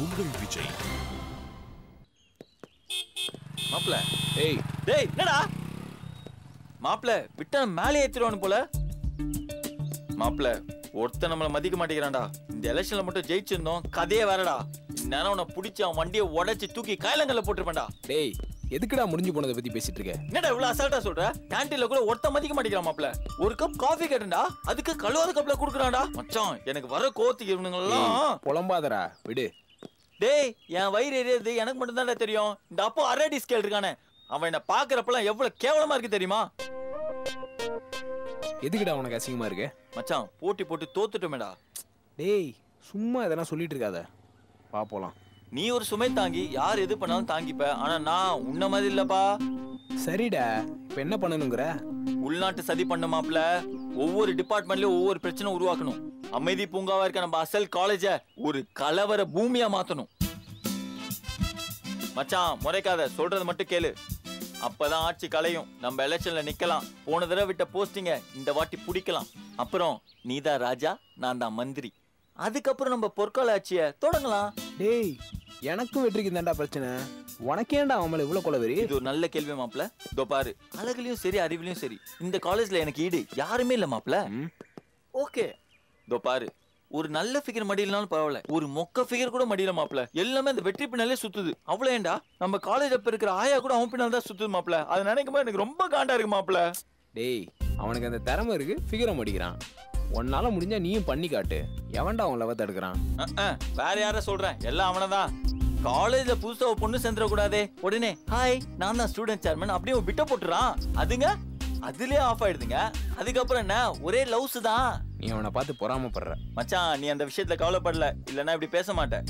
உங்கள் விஜய். மாப்ள ஏய் டேய் என்னடா மாப்ள விட்டா மேலே ஏத்திடுவானு போல. மாப்ள ஒருத்தன் நம்மள மதிக்க மாட்டேங்கிறான்டா. இந்த எலெக்ஷன்ல மட்டும் ஜெயிச்சிருந்தோம் கதையே வேறடா. இந்நேரம் உன்னை பிடிச்சி அவன் வண்டியை உடைச்சு தூக்கி கைலங்கல்ல போட்டுருப்பேன்டா. டேய் எதுக்குடா முடிஞ்சு போனதை பத்தி பேசிட்டு இருக்க? என்னடா இவ்வளவு அசால்ட்டா சொல்ற? கேண்டீன்ல கூட ஒருத்த மதிக்க மாட்டேங்கிறான் மாப்ள. ஒரு கப் காஃபி கேட்டா அதுக்கு கழுவாத கப்ல குடுக்குறான்டா. மச்சான் எனக்கு வர கோத்துக்கு இவனுங்கெல்லாம் புலம்பாதடா விடு. டேய் என் வயிறு எரியுது எனக்கு மட்டும் தான்டா தெரியும். இந்த அப்போ அரடி ஸ்கேல் இருக்கானே அவன் என்ன பாக்குறப்பெல்லாம் எவ்வளவு கேவலமா இருக்கு தெரியுமா? எதுக்குடா உனக்கு அசிங்கமா இருக்கு? மச்சான் போட்டி போட்டு தோத்துட்டோமேடா. டேய் சும்மா இதெல்லாம் சொல்லிட்டு இருக்காத, வா போலாம். நீ ஒரு சுமை தாங்கி யார் எது பண்ணாலும் தாங்கிப்ப. ஆனா நான் உன்ன மாதிரி இல்லப்பா. சரிடா இப்ப என்ன பண்ணணுங்கிற? உள்நாட்டு சதி பண்ண மாப்ள. ஒவ்வொரு டிபார்ட்மெண்ட்லயும் ஒவ்வொரு பிரச்சனை உருவாக்கணும். அமைதி பூங்காவா இருக்க நம்ம அசல் காலேஜ ஒரு கலவர பூமியா மாத்தணும். மச்சான் முறைக்காத, சொல்றது மட்டும் கேளு. அப்பதான் ஆட்சி கலையும். நம்ம எலெக்ஷன்ல நிக்கலாம். போன தடவை விட்ட போஸ்டிங்க இந்த வாட்டி பிடிக்கலாம். அப்புறம் நீதான் ராஜா, நான் தான் மந்திரி. அதுக்கப்புறம் நம்ம பொற்கால ஆட்சிய தொடங்கலாம். டேய் எனக்கும் வெற்றிக்கு தான்டா பிரச்சனை, உனக்கேண்டா அவன் மேல இவ்வளவு கொலவெறி? இது ஒரு நல்ல கேள்வி மாப்ள. இதோ பாரு, அழகுலயும் சரி அறிவிலையும் சரி இந்த காலேஜ்ல எனக்கு ஈடு யாருமே இல்ல மாப்ள. ஓகே இதோ பாரு, ஒரு நல்ல ஃபிகர் மடியிலனாலும் பரவாயில்ல, ஒரு மொக்க ஃபிகர் கூட மடியில மாப்ள. எல்லாமே அந்த வெற்றி பின்னாலே சுத்துது. அவ்வளவு ஏண்டா நம்ம காலேஜ் அப்ப இருக்கிற ஆயா கூட அவன் பின்னால் தான் சுத்துது மாப்ள. அது நினைக்கும் போது எனக்கு ரொம்ப காண்டா இருக்கு மாப்ள. டேய் அவனுக்கு அந்த திறமை இருக்கு, ஃபிகரை மடிக்கிறான். உன்னால முடிஞ்சா நீயும் பண்ணி காட்டு. எவன்டா அவன் லவத்தை எடுக்கிறான்? வேற யார சொல்றேன், எல்லாம் அவனதான். காலேஜ்ல புதுசா பொண்ணு சேர்ந்துட கூடாதே, உடனே ஹாய் நான் தான் ஸ்டூடெண்ட் சேர்மன் அப்படியே பிட்ட போட்டுறான். அதுங்க அதுலயே ஆஃப் ஆயிடுதுங்க. அதுக்கப்புறம் என்ன ஒரே லவ்ஸ் தான். நீ அவனை பார்த்து பொறாமப்படுற. மச்சான் நீ அந்த விஷயத்துல கவலைப்படல, இல்லன்னா இப்படி பேச மாட்டேன்.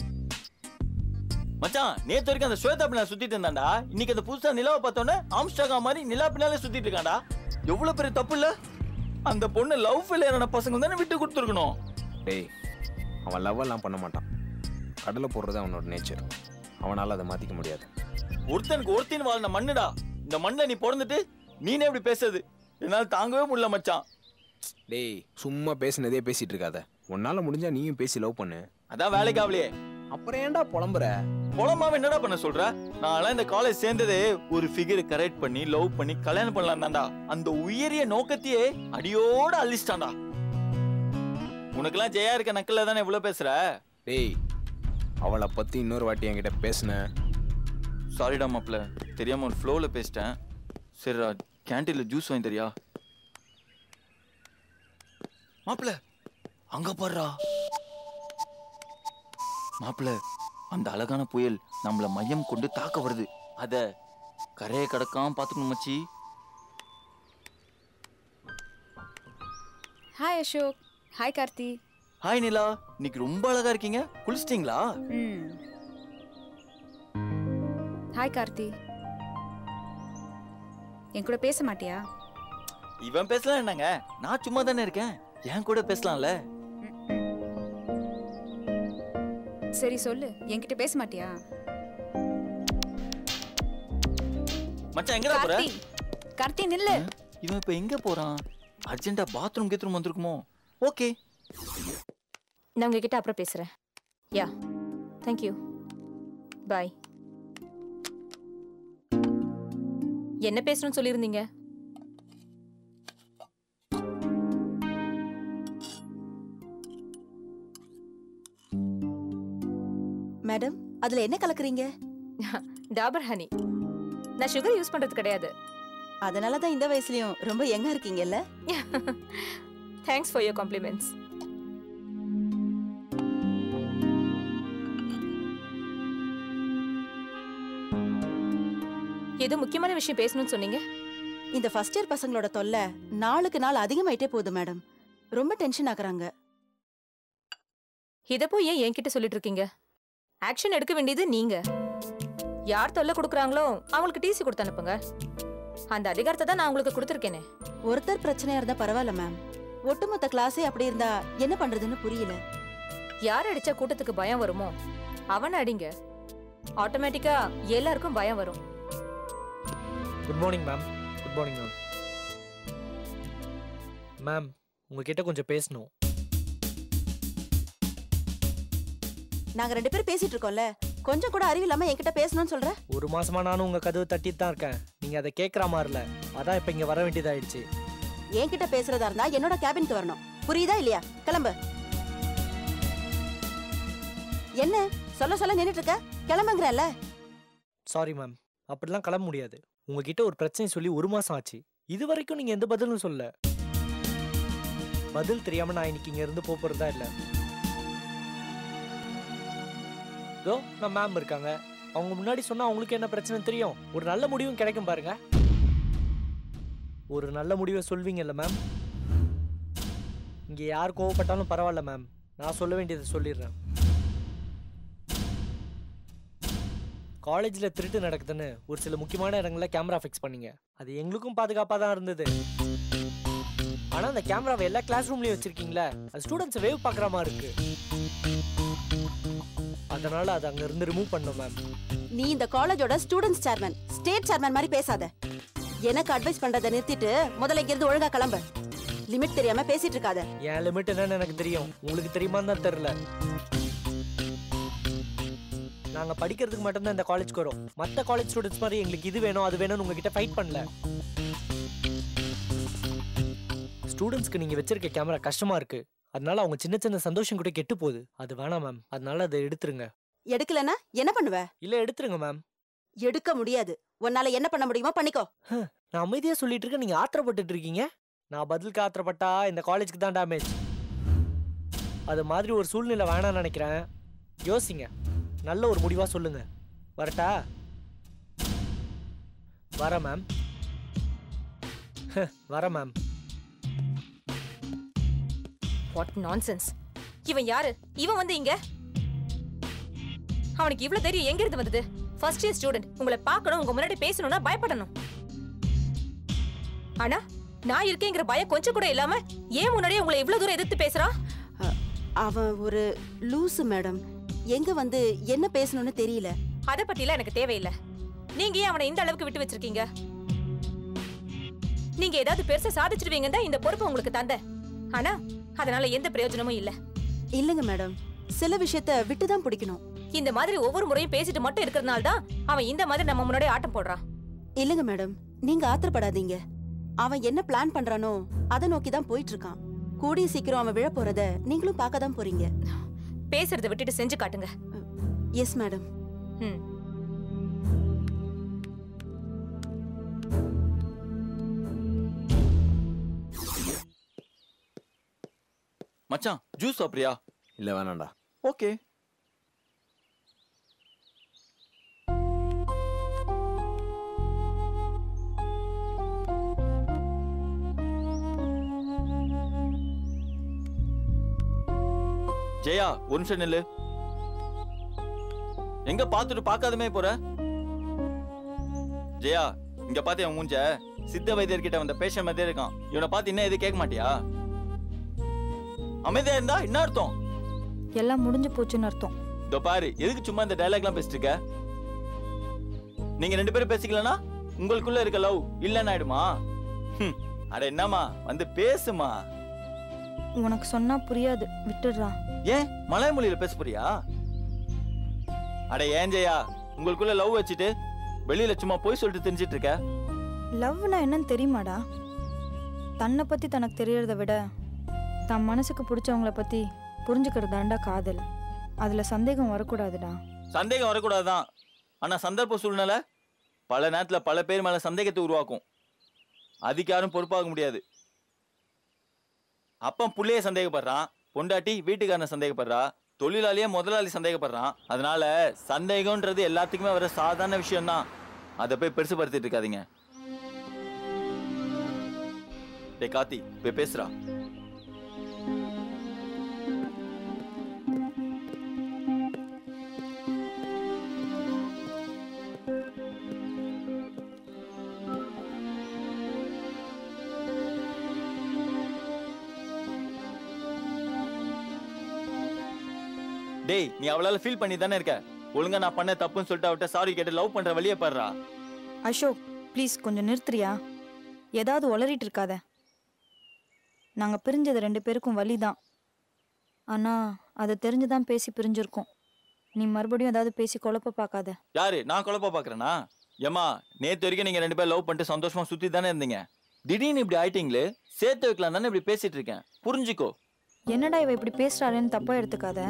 மச்சான் நேத்து வரைக்கும் அந்த ஸ்வேதா பின்னால சுத்திட்டு இருந்தான்டா. இன்னைக்கு அந்த புதுசா நிலாவை பார்த்தோன்னே ஆம்ஸ்டாகா மாதிரி நிலா பின்னாலே சுத்திட்டு இருக்கான்டா. எவ்வளவு பெரிய தப்பு இல்ல? அந்த பொண்ணு லவ் ஃபெயிலியரான பசங்க தானே விட்டு கொடுத்துருக்கணும். டேய் அவன் லவ் எல்லாம் பண்ண மாட்டான். கடலை போடுறது அவனோட நேச்சர். அவனால அதை மாத்திக்க முடியாது. ஒருத்தனுக்கு ஒருத்தின் வாழ்ந்த மண்ணுடா. இந்த மண்ணில் நீ பிறந்துட்டு நீனே எப்படி பேசுறது? என்னால தாங்கவே முடியல மச்சான். டேய் சும்மா பேசினதே பேசிட்டு இருக்காத. உன்னால முடிஞ்சா நீயும் பேசி லவ் பண்ணு. அதான் வேலைக்கு ஆகலையே. அப்புறம் ஏன்டா புலம்புற? புலம்பாம என்னடா பண்ண சொல்ற? நான் இந்த காலேஜ் சேர்ந்ததே ஒரு ஃபிகரை கரெக்ட் பண்ணி லவ் பண்ணி கல்யாணம் பண்ணலாம் தான்டா. அந்த உயரிய நோக்கத்தையே அடியோட அழிச்சிட்டான்டா. உனக்கெல்லாம் ஜெயா இருக்க நக்கல்ல தானே இவ்வளவு பேசுற? டேய் அவளை பத்தி இன்னொரு வாட்டி என்கிட்ட பேசுன. சாரிடா மாப்ள, தெரியாம ஒரு ஃப்ளோல பேசிட்டேன். சரிடா கேண்டீன்ல ஜூஸ் வாங்கி தரியா? மாப்ள அங்க பாருடா. மாப்ள அந்த அழகான புயல் நம்மள மையம் கொண்டு தாக்க வருது. அத கரையை கடக்காம பாத்துக்கணும் மச்சி. Hi Ashok. Hi Karthi. Hi Nila, இன்னைக்கு ரொம்ப அழகா இருக்கீங்க. குளிச்சிட்டீங்களா? ஹாய் கார்த்தி. என் கூட பேச மாட்டியா? இவன் பேசலாம் என்னங்க, நான் சும்மா தானே இருக்கேன். என் கூட பேசலாம்ல. சரி சொல்லு, என்கிட்ட பேச மாட்டியா? மச்சான் எங்கடா போற? கார்த்தி நில்லு. இவன் இப்ப எங்க போறான்? அர்ஜென்ட்டா பாத்ரூம் கேத்ரூம் வந்திருக்குமோ? ஓகே நான் உங்ககிட்ட அப்புறம் பேசுறேன். Yeah thank you bye. என்ன பேசணும்னு சொல்லியிருந்தீங்க? மேடம் அதுல என்ன கலக்குறீங்க? டாபர் ஹனி. நான் சுகர் யூஸ் பண்றது கிடையாது. அதனால தான் இந்த வயசுலயும் ரொம்ப யங்கா இருக்கீங்கல்ல. Thanks for your compliments. ஏதோ முக்கியமான விஷயம் பேசணும்னு சொன்னீங்க. இந்த ஃபர்ஸ்ட் இயர் பசங்களோட தொல்லை நாளுக்கு நாள் அதிகமாயிட்டே போகுது மேடம். ரொம்ப டென்ஷன் ஆகுறாங்க. இத போய் ஏன் என்கிட்ட சொல்லிட்டு இருக்கீங்க? ஆக்ஷன் எடுக்க வேண்டியது நீங்க. யார் தொல்லை கொடுக்குறாங்களோ அவங்களுக்கு டிசி கொடுத்து அனுப்புங்க. அந்த அதிகாரத்தை தான் நான் உங்களுக்கு கொடுத்துருக்கேனே. ஒருத்தர் பிரச்சனையா இருந்தா பரவாயில்ல மேம். ஒட்டுமொத்த கிளாஸே அப்படி இருந்தா என்ன பண்றதுன்னு புரியல. யார் அடிச்சா கூட்டத்துக்கு பயம் வருமோ அவனை அடிங்க. ஆட்டோமேட்டிக்கா எல்லாருக்கும் பயம் வரும். Good morning ma'am. Good morning ma'am. Ma'am உங்ககிட்ட கொஞ்சம் பேசணும். நாங்க 2 பேரும் பேசிட்டு இருக்கோம்ல, கொஞ்சம் கூட அறிவில்லாம என்கிட்ட பேசணும்னு சொல்ற? ஒரு மாசமா நானும் உங்க கதவு தட்டிட்டு தான் இருக்கேன். நீங்க அதை கேட்கற மாதிரி இல்ல. அதான் இப்ப இங்க வர வேண்டியதாயிடுச்சு. என்கிட்ட பேசுறதா இருந்தா என்னோட கேபினுக்கு வரணும். புரியுதா இல்லையா? கிளம்பு. என்ன சொல்ல நின்னுட்டு இருக்க? கிளம்புங்கறல்ல. சாரி மேம், அப்படிலாம் கிளம்ப முடியாது. உங்ககிட்ட ஒரு பிரச்சனை சொல்லி 1 மாசம் ஆச்சு. இது வரைக்கும் நீங்க எந்த பதிலும் சொல்லல. பதில் தெரியாம நான் இன்னைக்கு இங்க இருந்து போறதா இல்ல. இதோ நான் மேம் இருக்காங்க. அவங்க முன்னாடி சொன்னா அவங்களுக்கு என்ன பிரச்சனை தெரியும். ஒரு நல்ல முடிவும் கிடைக்கும் பாருங்க. ஒரு நல்ல முடிவை சொல்வீங்கல்ல மேம். இங்க யார் கோவப்பட்டாலும் பரவாயில்ல மேம், நான் சொல்ல வேண்டியதை சொல்லிடுறேன். காலேஜில் திருட்டு நடக்குதுன்னு ஒரு சில முக்கியமான இடங்களில் கேமரா ஃபிக்ஸ் பண்ணீங்க. அது எங்களுக்கும் பாதுகாப்பாக தான் இருந்தது. ஆனால் அந்த கேமராவை எல்லா கிளாஸ் ரூம்லையும் வச்சிருக்கீங்களே, அது ஸ்டூடெண்ட்ஸ் வேவ் பார்க்குற மாதிரி இருக்கு. அதனால அதை அங்க இருந்து ரிமூவ் பண்ணோம் மேம். நீ இந்த காலேஜோட ஸ்டூடெண்ட்ஸ் சேர்மன், ஸ்டேட் சேர்மன் மாதிரி பேசாத. எனக்கு அட்வைஸ் பண்றதை நிறுத்திட்டு முதல்ல இங்க இருந்து ஒழுங்கா கிளம்பு. லிமிட் தெரியாம பேசிட்டு இருக்காத. என் லிமிட் என்னன்னு எனக்கு தெரியும், உங்களுக்கு தெரியுமான்னு தான் தெரியல. நாங்க படிக்கிறதுக்கு மட்டும்தான் இந்த காலேஜ்க்கு வரோம். மற்ற காலேஜ் ஸ்டூடெண்ட்ஸ் மாதிரி எங்களுக்கு இது வேணும் அது வேணும்னு உங்ககிட்ட ஃபைட் பண்ணல. ஸ்டூடெண்ட்ஸ்க்கு நீங்க வச்சிருக்க கேமரா கஷ்டமா இருக்கு. அதனால அவங்க சின்ன சின்ன சந்தோஷம் கூட கெட்டு போகுது. அது வேணாம் மேம். அதனால அதை எடுத்துருங்க. எடுக்கலனா என்ன பண்ணுவ? இல்ல எடுத்துருங்க மேம். எடுக்க முடியாது. உன்னால என்ன பண்ண முடியுமோ பண்ணிக்கோ. நான் அமைதியா சொல்லிட்டு இருக்கேன், நீங்க ஆத்திரப்பட்டுட்டு இருக்கீங்க. நான் பதிலுக்கு ஆத்திரப்பட்டா இந்த காலேஜுக்கு தான் டேமேஜ். அது மாதிரி ஒரு சூழ்நிலை வேணாம்னு நினைக்கிறேன். யோசிங்க, நல்ல ஒரு முடிவா சொல்லுங்க. வரட்டா? வர மேம். வர மேம். What nonsense. இவன் யாரு? இவன் வந்து இங்க அவனுக்கு இவ்ளோ தைரியம் எங்க இருந்து வந்தது? ஃபர்ஸ்ட் இயர் ஸ்டூடெண்ட், உங்களை பார்க்கணும், உங்க முன்னாடி பேசணும்னா பயப்படணும். ஆனா நான் இருக்கேங்கிற பயம் கொஞ்சம் கூட இல்லாம ஏன் முன்னாடியே உங்களை இவ்ளோ தூரம் எதிர்த்து பேசுறான்? அவன் ஒரு லூசு மேடம். எங்க வந்து என்ன பேசணும்னு தெரியல. அத பத்திலாம் எனக்கு தேவையில்லை. நீங்க ஏன் அவனை இந்த அளவுக்கு விட்டு வச்சிருக்கீங்க? நீங்க ஏதாவது பெருசா சாதிச்சிருவீங்க தான் இந்த பொறுப்பு உங்களுக்கு தந்தேன். ஆனா அதனால எந்த பிரயோஜனமும் இல்ல. இல்லங்க மேடம், சில விஷயத்த விட்டுதான் பிடிக்கணும். இந்த மாதிரி ஒவ்வொரு முறையும் பேசிட்டு மட்டும் இருக்கிறதுனால தான் அவன் இந்த மாதிரி நம்ம முன்னாடி ஆட்டம் போடுறான். இல்லங்க மேடம், நீங்க ஆத்திரப்படாதீங்க. அவன் என்ன பிளான் பண்றானோ அதை நோக்கி தான் போயிட்டு இருக்கான். கூடிய சீக்கிரம் அவன் விழ போறத நீங்களும் பார்க்க தான் போறீங்க. பேசுறதை விட்டுட்டு செஞ்சு காட்டுங்க. Yes madam. மச்சான் ஜூஸ் சாப்பிடுறியா? இல்ல வேணாம்டா. ஓகே. ஜெயா ஒரு நிமிஷம் நில்லு. எங்க பாத்துட்டு பார்க்காதமே போற? ஜெயா இங்க பாத்து அவன் மூஞ்ச சித்த வைத்தியர் கிட்ட வந்த பேஷண்ட் மாதிரியே இருக்கான். இவனை பார்த்து இன்னும் எது கேட்க மாட்டியா? அமைதியா இருந்தா என்ன அர்த்தம்? எல்லாம் முடிஞ்சு போச்சுன்னு அர்த்தம். இதோ பாரு, எதுக்கு சும்மா இந்த டயலாக்லாம் பேசிட்டு இருக்க? நீங்க 2 பேரும் பேசிக்கலனா உங்களுக்குள்ள இருக்க லவ் இல்லன்னு ஆயிடுமா? அட என்னமா வந்து பேசுமா. உனக்கு சொன்னா புரியாது, விட்டுடுறா. ஏன் மலைய மொழியில பேச போறியா? அட ஏன் ஜெயா, உங்களுக்குள்ள லவ் வச்சுட்டு வெளியில சும்மா போய் சொல்லிட்டு தெரிஞ்சிட்டு இருக்க? லவ்னா என்னன்னு தெரியுமாடா? தன்னை பத்தி தனக்கு தெரியறத விட தன் மனசுக்கு பிடிச்சவங்கள பத்தி புரிஞ்சுக்கிறதாண்டா காதல். அதுல சந்தேகம் வரக்கூடாதுடா. சந்தேகம் வரக்கூடாதுதான். ஆனா சந்தர்ப்ப சூழ்நிலை பல நேரத்துல பல பேர் மேல சந்தேகத்தை உருவாக்கும். அதுக்கு யாரும் பொறுப்பாக முடியாது. அப்பன் புள்ளைய சந்தேகப்படுறான், பொண்டாட்டி வீட்டுக்காரனை சந்தேகப்படுறா, தொழிலாளியே முதலாளி சந்தேகப்படுறான். அதனால சந்தேகம்ன்றது எல்லாத்துக்குமே வர சாதாரண விஷயம் தான். அதை போய் பெருசுபடுத்திட்டு இருக்காதீங்க. டே கார்த்தி போய் பேசுறா. டேய் நீ அவளால ஃபீல் பண்ணி தானே இருக்க. ஒழுங்கா நான் பண்ண தப்புன்னு சொல்லிட்டு அவட்ட சாரி கேட்டு லவ் பண்ற வழியே பாடுறா. அசோக் ப்ளீஸ் கொஞ்சம் நிறுத்துறியா? ஏதாவது உளறிட்டு இருக்காத. நாங்க பிரிஞ்சது 2 பேருக்கும் வலிதான். ஆனா அதை தெரிஞ்சுதான் பேசி பிரிஞ்சிருக்கோம். நீ மறுபடியும் ஏதாவது பேசி குழப்ப பார்க்காத. யாரு நான் குழப்ப பாக்குறேனா? ஏமா நேத்து வரைக்கும் நீங்க 2 பேரும் லவ் பண்ணிட்டு சந்தோஷமா சுத்தி தானே இருந்தீங்க. திடீர்னு இப்படி ஆயிட்டீங்களே, சேர்த்து வைக்கலாம் தானே இப்படி பேசிட்டு இருக்கேன். புரிஞ்சுக்கோ. என்னடா இவ இப்படி பேசுறாளேன்னு தப்பா எடுத்துக்காத.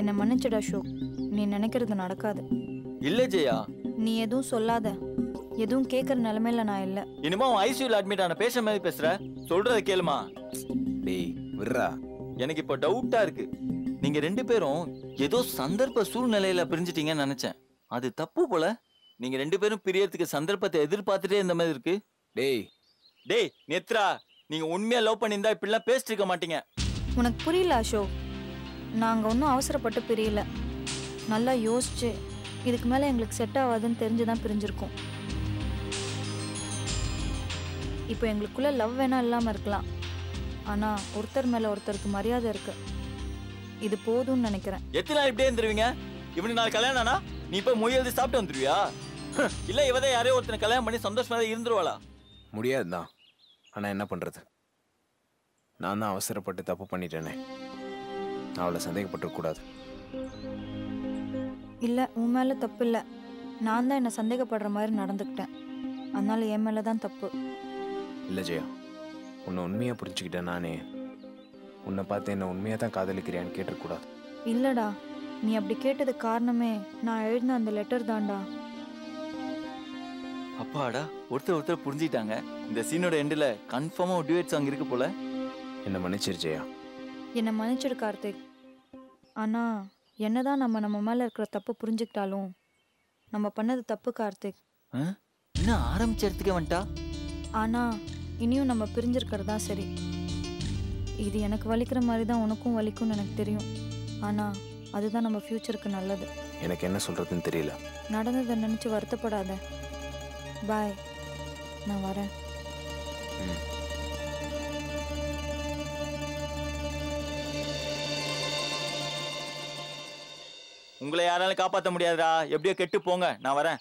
என்னை மன்னிச்சுடா அசோக். நீ நினைக்கிறது நடக்காது. இல்ல ஜெயா, நீ எதுவும் சொல்லாத. எதுவும் கேட்கற நிலைமையில நான் இல்ல. இனிமே உன் ஐசியூல அட்மிட் ஆன பேசுற மாதிரி பேசுற. சொல்றத கேளுமா. டேய் விட்றா. எனக்கு இப்போ டவுட்டா இருக்கு. நீங்க 2 பேரும் ஏதோ சந்தர்ப்ப சூழ்நிலையில பிரிஞ்சிட்டீங்கன்னு நினைச்சேன். அது தப்பு போல. நீங்க 2 பேரும் பிரியறதுக்கு சந்தர்ப்பத்தை எதிர்பார்த்துட்டே இந்த மாதிரி இருக்கு. டேய் டேய் நேத்ரா, நீங்க உண்மையா லவ் பண்ணியிருந்தா இப்படிலாம் பேசிட்டு இருக்க மாட்டீங்க. உனக்கு புரியல அசோக். நாங்க ஒன்றும் அவசரப்பட்டு பிரியல. நல்லா யோசிச்சு இதுக்கு மேல எங்களுக்கு செட் ஆகாதுன்னு தெரிஞ்சுதான் பிரிஞ்சிருக்கோம். இப்போ எங்களுக்குள்ள லவ் வேணா இல்லாம இருக்கலாம். ஆனா ஒருத்தர் மேல ஒருத்தருக்கு மரியாதை இருக்கு. இது போதும்னு நினைக்கிறேன். எத்தனை நாள் இப்படியே இருந்துருவீங்க? இவனுக்கு நாள் கல்யாணம் ஆனா நீ இப்ப மொய் எழுதி சாப்பிட்டு வந்துருவியா? இல்ல இவதே யாரையோ ஒருத்தனை கல்யாணம் பண்ணி சந்தோஷமா இருந்துருவாளா? முடியாதுதான். ஆனா என்ன பண்றது? நான் தான் அவசரப்பட்டு தப்பு பண்ணிட்டேனே. நான் அவளை சந்தேகப்பட்டுக்கூடாது. இல்ல உன் மேல தப்பு இல்ல. நான் தான் என்ன சந்தேகப்படுற மாதிரி நடந்துக்கிட்டேன். அதனால என் மேலதான் தப்பு. இல்லை ஜெயா, உன்னை உண்மையாக புரிஞ்சுக்கிட்டேன். நானே உன்னை பார்த்து என்ன உண்மையாக தான் காதலிக்கிறியான்னு கேட்டுக்கூடாது. இல்லடா, நீ அப்படி கேட்டதுக்கு காரணமே நான் எழுதின அந்த லெட்டர் தான்டா. அப்பாடா, ஒருத்தர் புரிஞ்சுக்கிட்டாங்க. இந்த சீனோட எண்டில் கன்ஃபார்மா ஒரு டியூட் சாங் இருக்கு போல. என்ன மன்னிச்சிரு ஜெயா. என்னை மன்னிச்சிடு கார்த்திக். ஆனா என்னதான் நம்ம மேல இருக்கிற தப்பு புரிஞ்சுக்கிட்டாலும் நம்ம பண்ணது தப்பு கார்த்திக். இன்னும் ஆரம்பிச்ச இடத்துக்கே வந்துட்டா. ஆனா இனியும் நம்ம பிரிஞ்சிருக்கிறதா சரி. இது எனக்கு வலிக்கிற மாதிரி தான் உனக்கும் வலிக்கும்னு எனக்கு தெரியும். ஆனா அதுதான் நம்ம ஃபியூச்சருக்கு நல்லது. எனக்கு என்ன சொல்றதுன்னு தெரியல. நடந்ததை நினைச்சு வருத்தப்படாத. பாய், நான் வரேன். உங்களை யாராலும் காப்பாற்ற முடியாதுடா. எப்படியோ கெட்டு போங்க, நான் வரேன்.